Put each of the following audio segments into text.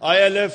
ILF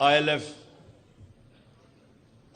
ILF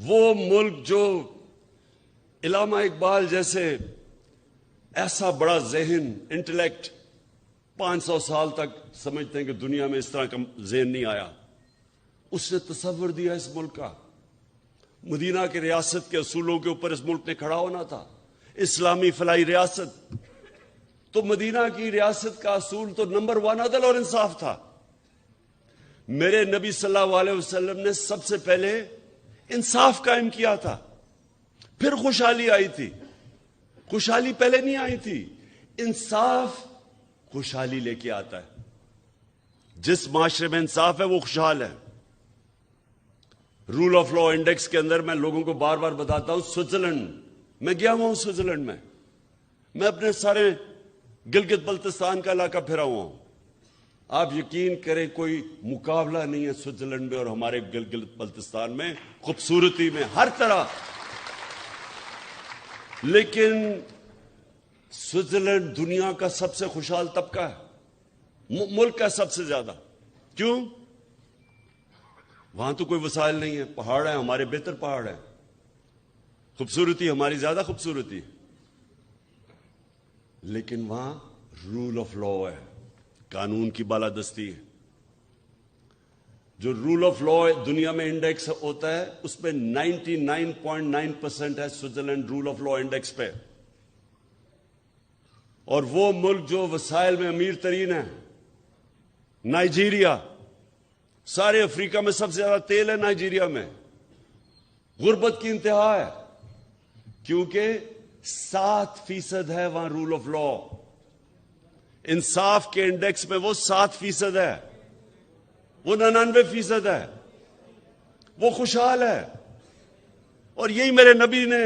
وہ ملک جو علامہ اقبال جیسے ایسا بڑا ذہن، انٹلیکٹ 500 سال تک سمجھتے ہیں کہ دنیا میں اس طرح کا ذہن نہیں آیا، اس نے تصور دیا اس ملک کا۔ مدینہ کی ریاست کے اصولوں کے اوپر اس ملک نے کھڑا ہونا تھا، اسلامی فلاحی ریاست۔ تو مدینہ کی ریاست کا اصول تو نمبر 1 عدل اور انصاف تھا۔ میرے نبی صلی اللہ علیہ وسلم نے سب سے پہلے انصاف قائم کیا تھا، پھر خوشحالی آئی تھی۔ خوشحالی پہلے نہیں آئی تھی، انصاف خوشحالی لے کے آتا ہے۔ جس معاشرے میں انصاف ہے وہ خوشحال ہے۔ رول آف لا انڈیکس کے اندر میں لوگوں کو بار بار بتاتا ہوں، سوئٹزرلینڈ میں گیا ہوا ہوں، سوئٹزرلینڈ میں اپنے سارے گلگت بلتستان کا علاقہ پھرا ہوا ہوں۔ آپ یقین کریں کوئی مقابلہ نہیں ہے سوئٹزرلینڈ میں اور ہمارے گلگت بلتستان میں، خوبصورتی میں، ہر طرح۔ لیکن سوئٹزرلینڈ دنیا کا سب سے خوشحال طبقہ ہے، ملک کا سب سے زیادہ۔ کیوں؟ وہاں تو کوئی وسائل نہیں ہے، پہاڑ ہیں، ہمارے بہتر پہاڑ ہیں، خوبصورتی ہماری زیادہ خوبصورتی ہے، لیکن وہاں رول آف لا ہے، قانون کی بالادستی ہے۔ جو رول آف لا دنیا میں انڈیکس ہوتا ہے اس میں 99.9% ہے Switzerland rule of law index پہ۔ اور وہ ملک جو وسائل میں امیر ترین ہے، نائجیریا، سارے افریقہ میں سب سے زیادہ تیل ہے نائجیریا میں، غربت کی انتہا ہے، کیونکہ 7% ہے وہاں رول آف لا۔ انصاف کے انڈیکس میں وہ 7% ہے، وہ 99% ہے، وہ خوشحال ہے۔ اور یہی میرے نبی نے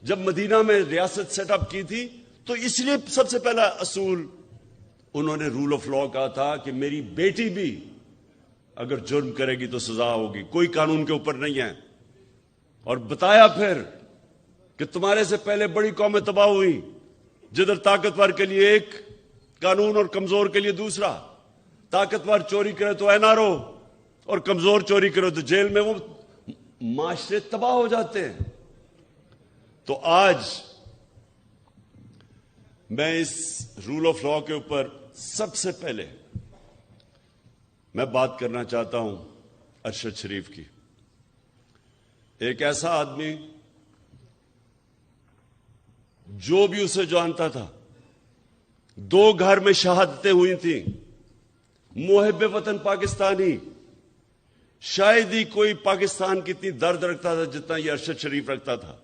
جب مدینہ میں ریاست سیٹ اپ کی تھی تو اس لیے سب سے پہلا اصول انہوں نے رول آف لا کہا تھا کہ میری بیٹی بھی اگر جرم کرے گی تو سزا ہوگی، کوئی قانون کے اوپر نہیں ہے۔ اور بتایا پھر کہ تمہارے سے پہلے بڑی قومیں تباہ ہوئی، جدھر طاقتور کے لیے ایک قانون اور کمزور کے لیے دوسرا، طاقتور چوری کرے تو NRO اور کمزور چوری کرے تو جیل میں، وہ معاشرے تباہ ہو جاتے ہیں۔ تو آج میں اس رول آف لا کے اوپر سب سے پہلے میں بات کرنا چاہتا ہوں ارشد شریف کی۔ ایک ایسا آدمی جو بھی اسے جانتا تھا، 2 گھر میں شہادتیں ہوئی تھیں، محب وطن پاکستانی، شاید ہی کوئی پاکستان کی اتنی درد رکھتا تھا جتنا یہ ارشد شریف رکھتا تھا۔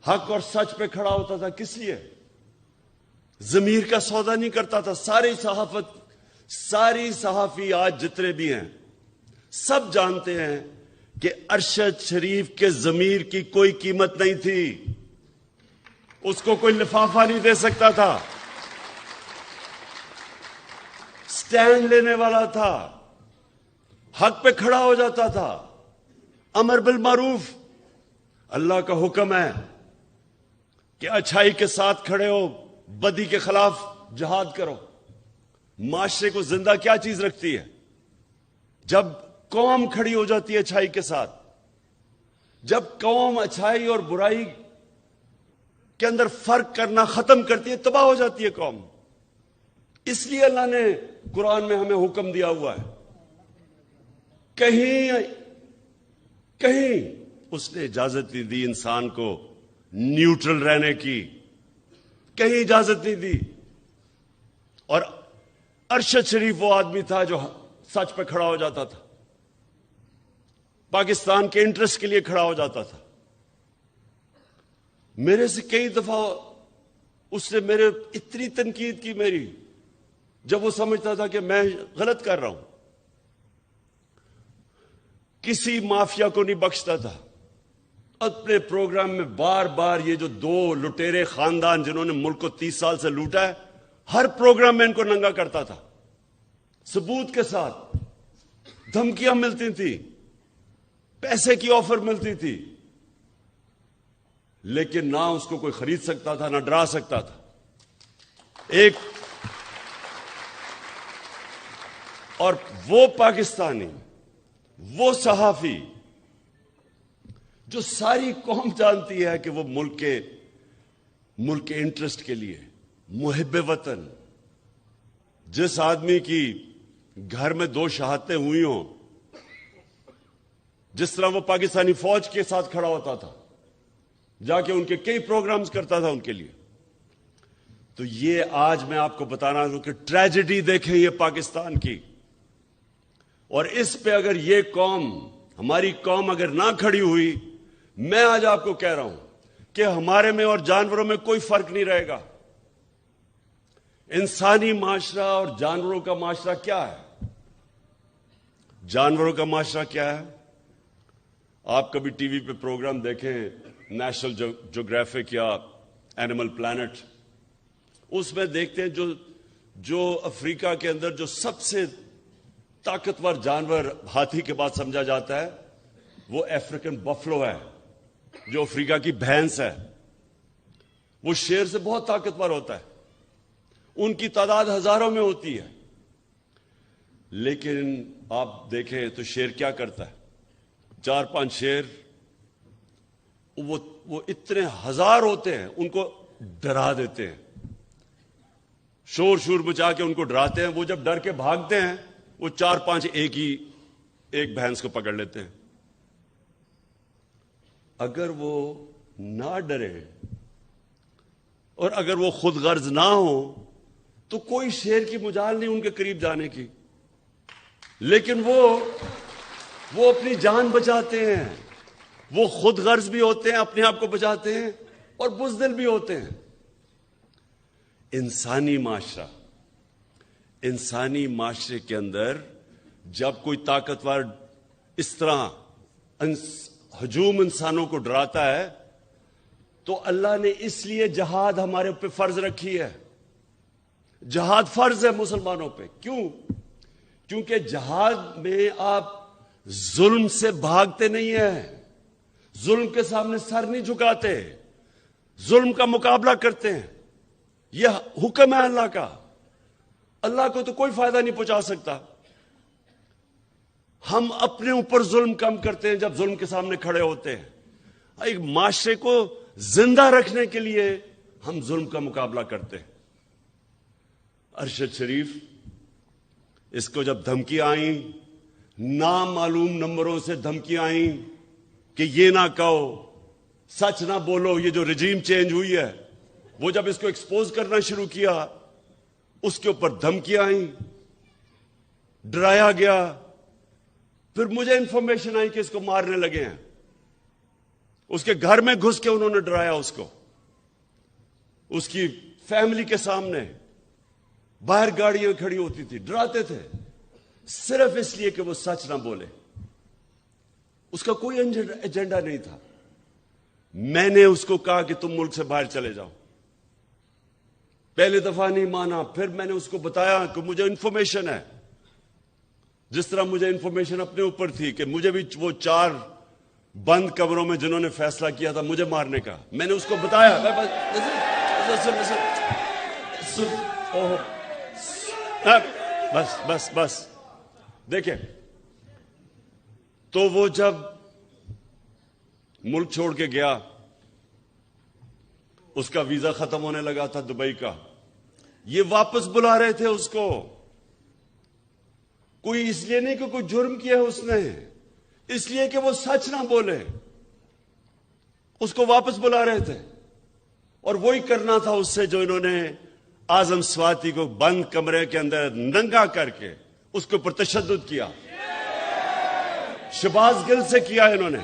حق اور سچ پہ کھڑا ہوتا تھا، کس لیے؟ ضمیر کا سودا نہیں کرتا تھا۔ ساری صحافی آج جتنے بھی ہیں سب جانتے ہیں کہ ارشد شریف کے ضمیر کی کوئی قیمت نہیں تھی، اس کو کوئی لفافہ نہیں دے سکتا تھا، سٹینڈ لینے والا تھا، حق پہ کھڑا ہو جاتا تھا۔ امر بالمعروف، اللہ کا حکم ہے کہ اچھائی کے ساتھ کھڑے ہو، بدی کے خلاف جہاد کرو۔ معاشرے کو زندہ کیا چیز رکھتی ہے؟ جب قوم کھڑی ہو جاتی ہے اچھائی کے ساتھ، جب قوم اچھائی اور برائی کے اندر فرق کرنا ختم کرتی ہے، تباہ ہو جاتی ہے قوم۔ اس لیے اللہ نے قرآن میں ہمیں حکم دیا ہوا ہے، کہیں اس نے اجازت نہیں دی انسان کو نیوٹرل رہنے کی، کہیں اجازت نہیں دی۔ اور ارشد شریف وہ آدمی تھا جو سچ پہ کھڑا ہو جاتا تھا، پاکستان کے انٹرسٹ کے لیے کھڑا ہو جاتا تھا۔ میرے سے کئی دفعہ اس نے میرے اتنی تنقید کی میری، جب وہ سمجھتا تھا کہ میں غلط کر رہا ہوں، کسی مافیا کو نہیں بخشتا تھا۔ اپنے پروگرام میں بار بار یہ جو 2 لٹیرے خاندان جنہوں نے ملک کو 30 سال سے لوٹا ہے، ہر پروگرام میں ان کو ننگا کرتا تھا، ثبوت کے ساتھ۔ دھمکیاں ملتی تھی، پیسے کی آفر ملتی تھی، لیکن نہ اس کو کوئی خرید سکتا تھا، نہ ڈرا سکتا تھا۔ اور وہ پاکستانی، وہ صحافی جو ساری قوم جانتی ہے کہ وہ ملک کے انٹرسٹ کے لیے محب وطن، جس آدمی کی گھر میں 2 شہادتیں ہوئی ہوں، جس طرح وہ پاکستانی فوج کے ساتھ کھڑا ہوتا تھا، جا کے ان کے کئی پروگرامز کرتا تھا ان کے لیے. تو یہ آج میں آپ کو بتانا ہوں کہ ٹریجڈی دیکھیں یہ پاکستان کی، اور اس پہ اگر یہ قوم، ہماری قوم اگر نہ کھڑی ہوئی، میں آج آپ کو کہہ رہا ہوں کہ ہمارے میں اور جانوروں میں کوئی فرق نہیں رہے گا. انسانی معاشرہ اور جانوروں کا معاشرہ کیا ہے؟ جانوروں کا معاشرہ کیا ہے؟ آپ کبھی ٹی وی پہ پروگرام دیکھیں، نیشنل جیوگرافک یا اینیمل پلانٹ، اس میں دیکھتے ہیں جو افریقہ کے اندر جو سب سے طاقتور جانور ہاتھی کے بعد سمجھا جاتا ہے وہ افریقن بفلو ہے، جو افریقہ کی بھینس ہے. وہ شیر سے بہت طاقتور ہوتا ہے، ان کی تعداد ہزاروں میں ہوتی ہے. لیکن آپ دیکھیں تو شیر کیا کرتا ہے؟ 4-5 شیر، وہ اتنے ہزار ہوتے ہیں، ان کو ڈرا دیتے ہیں، شور مچا کے ان کو ڈراتے ہیں. وہ جب ڈر کے بھاگتے ہیں، وہ 4-5 ایک بھینس کو پکڑ لیتے ہیں. اگر وہ نہ ڈرے اور اگر وہ خود غرض نہ ہو تو کوئی شیر کی مجال نہیں ان کے قریب جانے کی. لیکن وہ اپنی جان بچاتے ہیں، وہ خود غرض بھی ہوتے ہیں، اپنے آپ کو بچاتے ہیں، اور بزدل بھی ہوتے ہیں. انسانی معاشرے کے اندر جب کوئی طاقتور اس طرح ہجوم انسانوں کو ڈراتا ہے تو اللہ نے اس لیے جہاد ہمارے اوپر فرض رکھی ہے. جہاد فرض ہے مسلمانوں پہ. کیوں؟ کیونکہ جہاد میں آپ ظلم سے بھاگتے نہیں ہیں، ظلم کے سامنے سر نہیں جھکاتے، ظلم کا مقابلہ کرتے ہیں. یہ حکم ہے اللہ کا. اللہ کو تو کوئی فائدہ نہیں پہنچا سکتا. ہم اپنے اوپر ظلم کم کرتے ہیں جب ظلم کے سامنے کھڑے ہوتے ہیں. ایک معاشرے کو زندہ رکھنے کے لیے ہم ظلم کا مقابلہ کرتے ہیں. ارشد شریف، اس کو جب دھمکیاں آئیں، نامعلوم نمبروں سے دھمکیاں آئیں کہ یہ نہ کہو، سچ نہ بولو، یہ جو رجیم چینج ہوئی ہے، وہ جب اس کو ایکسپوز کرنا شروع کیا، اس کے اوپر دھمکیاں آئیں، ڈرایا گیا. پھر مجھے انفارمیشن آئی کہ اس کو مارنے لگے ہیں. اس کے گھر میں گھس کے انہوں نے ڈرایا اس کو، اس کی فیملی کے سامنے. باہر گاڑیاں کھڑی ہوتی تھی، ڈراتے تھے صرف اس لیے کہ وہ سچ نہ بولے. اس کا کوئی ایجنڈا نہیں تھا. میں نے اس کو کہا کہ تم ملک سے باہر چلے جاؤ. پہلے دفعہ نہیں مانا. پھر میں نے اس کو بتایا کہ مجھے انفارمیشن ہے، جس طرح مجھے انفارمیشن اپنے اوپر تھی کہ مجھے بھی وہ 4 بند کمروں میں جنہوں نے فیصلہ کیا تھا مجھے مارنے کا، میں نے اس کو بتایا. بس دیکھیں، تو وہ جب ملک چھوڑ کے گیا، اس کا ویزا ختم ہونے لگا تھا دبئی کا. یہ واپس بلا رہے تھے اس کو. کوئی اس لیے نہیں کہ کوئی جرم کیا ہے اس نے، اس لیے کہ وہ سچ نہ بولے. اس کو واپس بلا رہے تھے، اور وہی کرنا تھا اس سے جو انہوں نے اعظم سواتی کو بند کمرے کے اندر ننگا کر کے اس کے اوپر تشدد کیا. شہباز گل سے کیا انہوں نے.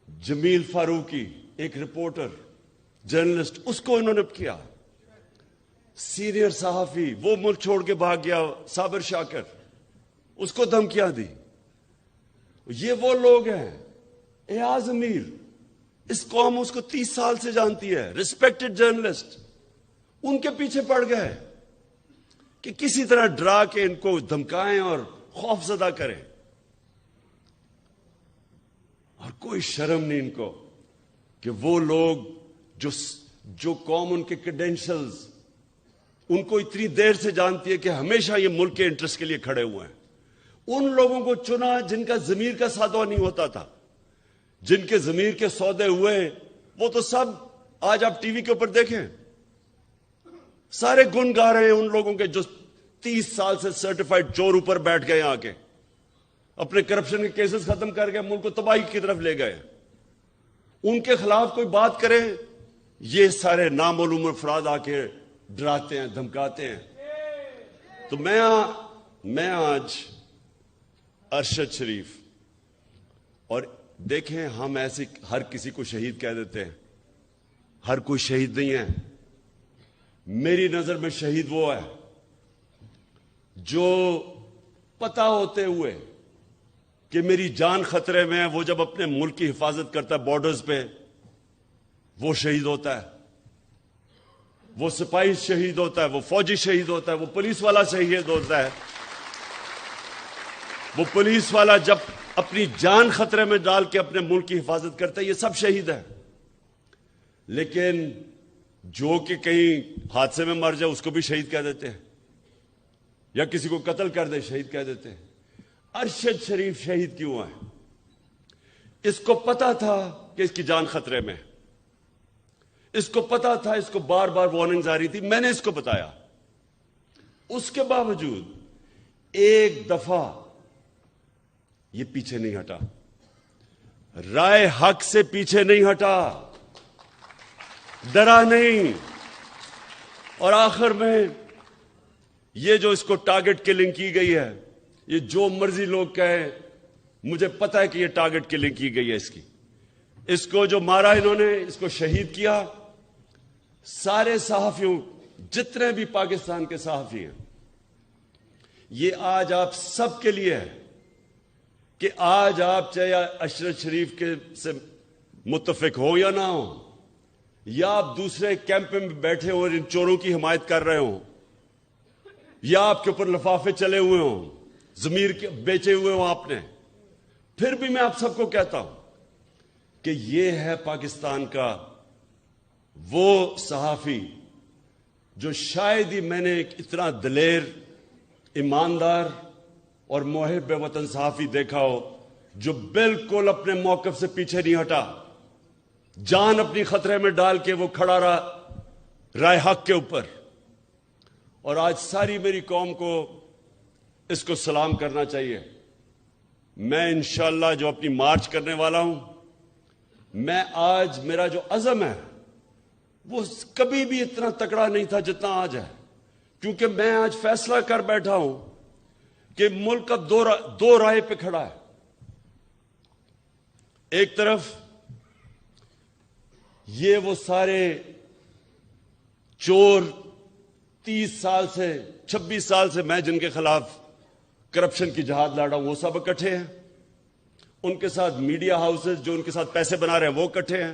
جمیل فاروقی، ایک رپورٹر جرنلسٹ، اس کو انہوں نے کیا. سینئر صحافی، وہ ملک چھوڑ کے بھاگ گیا، صابر شاکر، اس کو دھمکیاں دی. یہ وہ لوگ ہیں. ایاز امیر، اس قوم اس کو 30 سال سے جانتی ہے، ریسپیکٹڈ جرنلسٹ. ان کے پیچھے پڑ گئے کہ کسی طرح ڈرا کے ان کو دھمکائیں اور خوف زدہ کریں. اور کوئی شرم نہیں ان کو کہ وہ لوگ جو قوم ان کے کریڈینشلز ان کو اتنی دیر سے جانتی ہے کہ ہمیشہ یہ ملک کے انٹرسٹ کے لیے کھڑے ہوئے ہیں، ان لوگوں کو چنا جن کا ضمیر کا سودا نہیں ہوتا تھا. جن کے ضمیر کے سودے ہوئے وہ تو سب آج آپ ٹی وی کے اوپر دیکھیں, سارے گن گا رہے ہیں ان لوگوں کے جو 30 سال سے سرٹیفائڈ چور اوپر بیٹھ گئے, آ کے اپنے کرپشن کے کیسز ختم کر کے ملک کو تباہی کی طرف لے گئے. ان کے خلاف کوئی بات کرے, یہ سارے نامعلوم افراد آ کے ڈراتے ہیں, دھمکاتے ہیں. تو میں آج ارشد شریف, اور دیکھیں ہم ایسے ہر کسی کو شہید کہہ دیتے ہیں, ہر کوئی شہید نہیں ہے. میری نظر میں شہید وہ ہے جو پتہ ہوتے ہوئے کہ میری جان خطرے میں ہے, وہ جب اپنے ملک کی حفاظت کرتا ہے بارڈرز پہ, وہ شہید ہوتا ہے. وہ سپاہی شہید ہوتا ہے, وہ فوجی شہید ہوتا ہے, وہ پولیس والا شہید ہوتا ہے. وہ پولیس والا جب اپنی جان خطرے میں ڈال کے اپنے ملک کی حفاظت کرتا ہے, یہ سب شہید ہے. لیکن جو کہ کہیں حادثے میں مر جائے اس کو بھی شہید کہہ دیتے ہیں, یا کسی کو قتل کر دے شہید کہہ دیتے ہیں. ارشد شریف شہید کیوں ہے؟ اس کو پتا تھا کہ اس کی جان خطرے میں, اس کو پتا تھا, اس کو بار بار وارننگز آ رہی تھی, میں نے اس کو بتایا. اس کے باوجود ایک دفعہ یہ پیچھے نہیں ہٹا, رائے حق سے پیچھے نہیں ہٹا, ڈرا نہیں. اور آخر میں یہ جو اس کو ٹارگٹ کلنگ کی گئی ہے, یہ جو مرضی لوگ کہیں, مجھے پتا ہے کہ یہ ٹارگٹ کلنگ کی گئی ہے اس کی. اس کو جو مارا انہوں نے, اس کو شہید کیا. سارے صحافیوں, جتنے بھی پاکستان کے صحافی ہیں, یہ آج آپ سب کے لیے ہے کہ آج آپ چاہے ارشد شریف کے سے متفق ہو یا نہ ہو, یا آپ دوسرے کیمپ میں بیٹھے ہو اور ان چوروں کی حمایت کر رہے ہوں, یا آپ کے اوپر لفافے چلے ہوئے ہوں, ضمیر کے بیچے ہوئے ہوں آپ نے, پھر بھی میں آپ سب کو کہتا ہوں کہ یہ ہے پاکستان کا وہ صحافی جو شاید ہی میں نے ایک اتنا دلیر, ایماندار اور محب وطن صحافی دیکھا ہو جو بالکل اپنے موقف سے پیچھے نہیں ہٹا, جان اپنی خطرے میں ڈال کے وہ کھڑا رہا رائے حق کے اوپر. اور آج ساری میری قوم کو اس کو سلام کرنا چاہیے. میں انشاءاللہ جو اپنی مارچ کرنے والا ہوں, میں آج میرا جو عزم ہے وہ کبھی بھی اتنا تکڑا نہیں تھا جتنا آج ہے, کیونکہ میں آج فیصلہ کر بیٹھا ہوں کہ ملک اب دو رائے پہ کھڑا ہے. ایک طرف یہ وہ سارے چور 30 سال سے 26 سال سے میں جن کے خلاف کرپشن کی جہاد لڑا ہوں, وہ سب اکٹھے ہیں. ان کے ساتھ میڈیا ہاؤسز جو ان کے ساتھ پیسے بنا رہے ہیں وہ اکٹھے ہیں.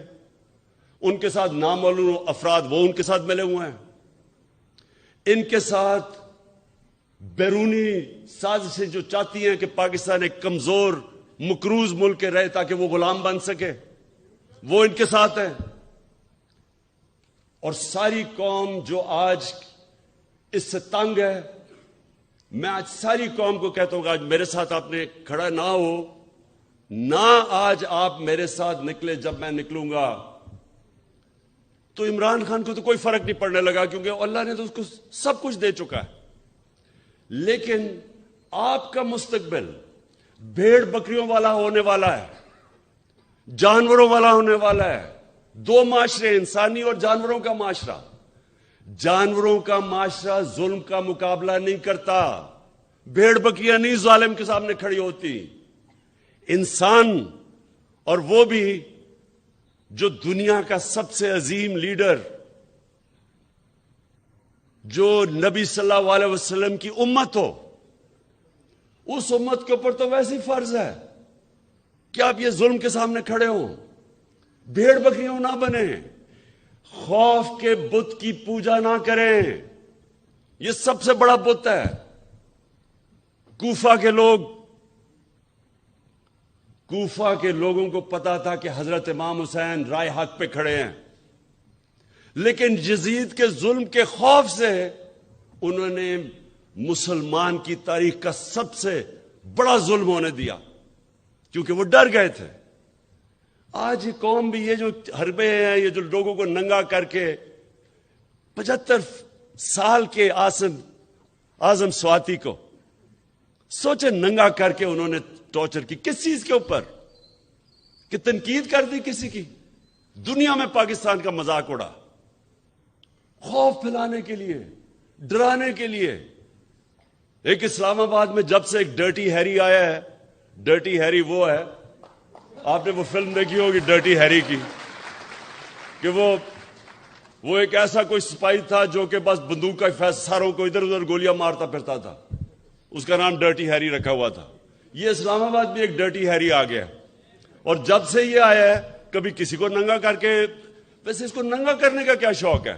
ان کے ساتھ نامعلوم افراد وہ ان کے ساتھ ملے ہوئے ہیں. ان کے ساتھ بیرونی سازشیں جو چاہتی ہیں کہ پاکستان ایک کمزور مقروض ملک کے رہے تاکہ وہ غلام بن سکے, وہ ان کے ساتھ ہے. اور ساری قوم جو آج اس سے تنگ ہے, میں آج ساری قوم کو کہتا ہوں کہ آج میرے ساتھ آپ نے کھڑا نہ ہو, نہ آج آپ میرے ساتھ نکلے. جب میں نکلوں گا تو عمران خان کو تو کوئی فرق نہیں پڑنے لگا, کیونکہ اللہ نے تو اس کو سب کچھ دے چکا ہے. لیکن آپ کا مستقبل بھیڑ بکریوں والا ہونے والا ہے, جانوروں والا ہونے والا ہے. دو معاشرے, انسانی اور جانوروں کا معاشرہ. جانوروں کا معاشرہ ظلم کا مقابلہ نہیں کرتا, بھیڑ بکریاں نہیں ظالم کے سامنے کھڑی ہوتی. انسان, اور وہ بھی جو دنیا کا سب سے عظیم لیڈر, جو نبی صلی اللہ علیہ وسلم کی امت ہو, اس امت کے اوپر تو ویسے ہی فرض ہے کہ آپ یہ ظلم کے سامنے کھڑے ہوں, بھیڑ بکریوں نہ بنیں, خوف کے بت کی پوجا نہ کریں. یہ سب سے بڑا بت ہے. کوفہ کے لوگوں کو پتا تھا کہ حضرت امام حسین رائے حق پہ کھڑے ہیں, لیکن یزید کے ظلم کے خوف سے انہوں نے مسلمان کی تاریخ کا سب سے بڑا ظلم ہونے دیا، کیونکہ وہ ڈر گئے تھے۔ آج یہ قوم بھی، یہ جو حربے ہیں، یہ جو لوگوں کو ننگا کر کے 75 سال کے اعظم سواتی کو سوچے ننگا کر کے انہوں نے ٹارچر کی، کس چیز کے اوپر؟ کہ تنقید کر دی کسی کی، دنیا میں پاکستان کا مذاق اڑا، خوف پھیلانے کے لیے، ڈرانے کے لیے۔ ایک اسلام آباد میں جب سے ایک ڈرٹی ہیری آیا ہے، ڈرٹی ہیری وہ ہے، آپ نے وہ فلم دیکھی ہوگی ڈرٹی ہیری کی، کہ وہ ایک ایسا کوئی سپاہی تھا جو کہ بس بندوق کا ساروں کو ادھر ادھر گولیاں مارتا پھرتا تھا، اس کا نام ڈرٹی ہیری رکھا ہوا تھا۔ یہ اسلام آباد میں ایک ڈرٹی ہیری آ گیا، اور جب سے یہ آیا ہے کبھی کسی کو ننگا کر کے، ویسے اس کو ننگا کرنے کا کیا شوق ہے؟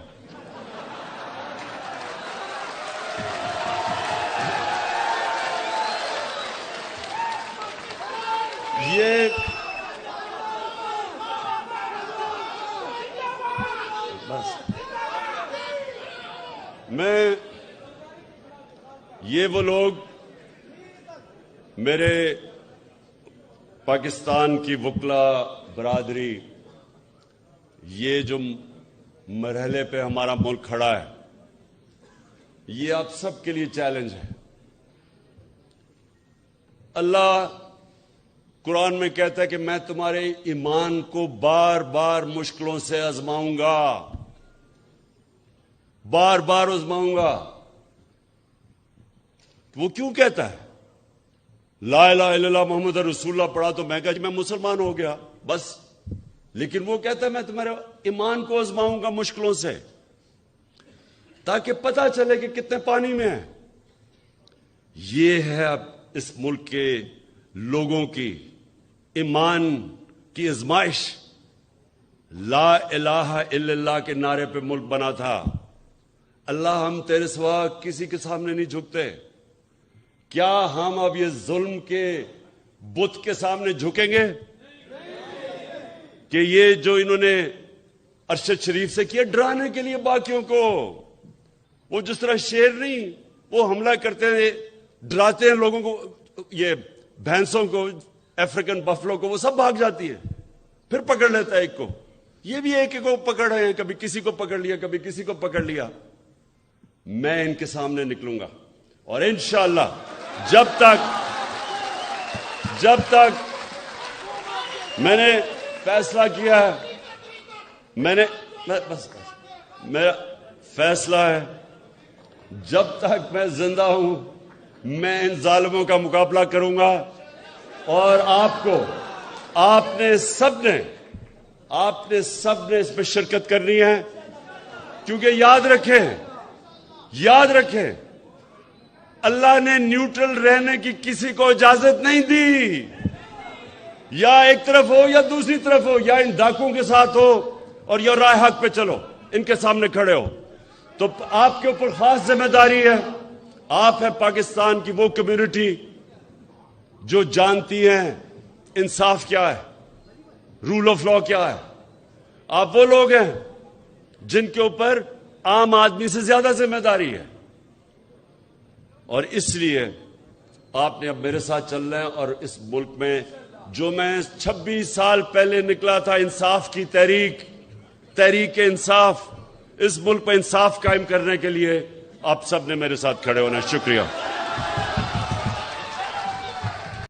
یہ بس یہ وہ لوگ، میرے پاکستان کی وکلا برادری، یہ جو مرحلے پہ ہمارا ملک کھڑا ہے، یہ آپ سب کے لیے چیلنج ہے۔ اللہ قرآن میں کہتا ہے کہ میں تمہارے ایمان کو بار بار مشکلوں سے آزماؤں گا، بار بار آزماؤں گا۔ وہ کیوں کہتا ہے؟ لا الہ الا اللہ محمد رسول اللہ پڑھا تو میں کہا جی میں مسلمان ہو گیا بس، لیکن وہ کہتا ہے میں تمہارے ایمان کو آزماؤں گا مشکلوں سے، تاکہ پتہ چلے کہ کتنے پانی میں ہے۔ یہ ہے اب اس ملک کے لوگوں کی ایمان کی آزمائش۔ لا الہ الا اللہ کے نعرے پہ ملک بنا تھا۔ اللہ ہم تیرے سوا کسی کے سامنے نہیں جھکتے، کیا ہم اب یہ ظلم کے بت کے سامنے جھکیں گے؟ کہ یہ جو انہوں نے ارشد شریف سے کیا ڈرانے کے لیے باقیوں کو، وہ جس طرح شیر نہیں، وہ حملہ کرتے ہیں، ڈراتے ہیں لوگوں کو، یہ بھینسوں کو، افریقن بفلو کو، وہ سب بھاگ جاتی ہے، پھر پکڑ لیتا ہے ایک کو۔ یہ بھی ایک کو پکڑ رہے ہیں، کبھی کسی کو پکڑ لیا، کبھی کسی کو پکڑ لیا۔ میں ان کے سامنے نکلوں گا، اور انشاءاللہ جب تک میں نے فیصلہ کیا ہے، بس میرا فیصلہ ہے، جب تک میں زندہ ہوں میں ان ظالموں کا مقابلہ کروں گا، اور آپ نے سب نے اس میں شرکت کرنی ہے، کیونکہ یاد رکھیں اللہ نے نیوٹرل رہنے کی کسی کو اجازت نہیں دی، یا ایک طرف ہو یا دوسری طرف ہو، یا ان ڈاکوؤں کے ساتھ ہو اور یا راہ حق پہ چلو، ان کے سامنے کھڑے ہو۔ تو آپ کے اوپر خاص ذمہ داری ہے، آپ ہے پاکستان کی وہ کمیونٹی جو جانتی ہیں انصاف کیا ہے، رول آف لا کیا ہے۔ آپ وہ لوگ ہیں جن کے اوپر عام آدمی سے زیادہ ذمہ داری ہے، اور اس لیے آپ نے اب میرے ساتھ چلنا ہے، اور اس ملک میں جو میں 26 سال پہلے نکلا تھا انصاف کی تحریک انصاف، اس ملک پہ انصاف قائم کرنے کے لیے آپ سب نے میرے ساتھ کھڑے ہونا ہے۔ شکریہ۔